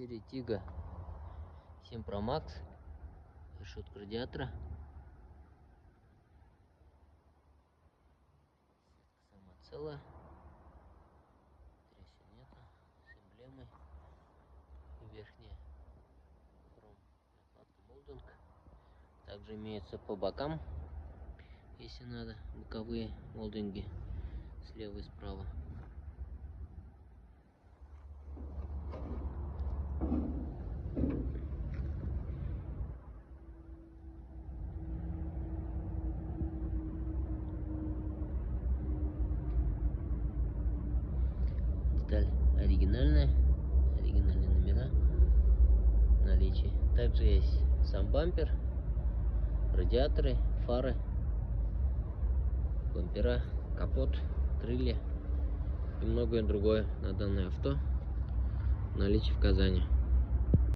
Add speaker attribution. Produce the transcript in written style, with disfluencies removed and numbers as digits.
Speaker 1: серии Тига 7 Pro Max, решетка радиатора, сама целая, трещин нету, с эмблемой, верхняя хром накладка молдинг, также имеется по бокам, если надо, боковые молдинги слева и справа. Деталь оригинальные номера в наличии. Также есть сам бампер, радиаторы, фары, бампера, капот, крылья и многое другое на данное авто в наличии в Казани.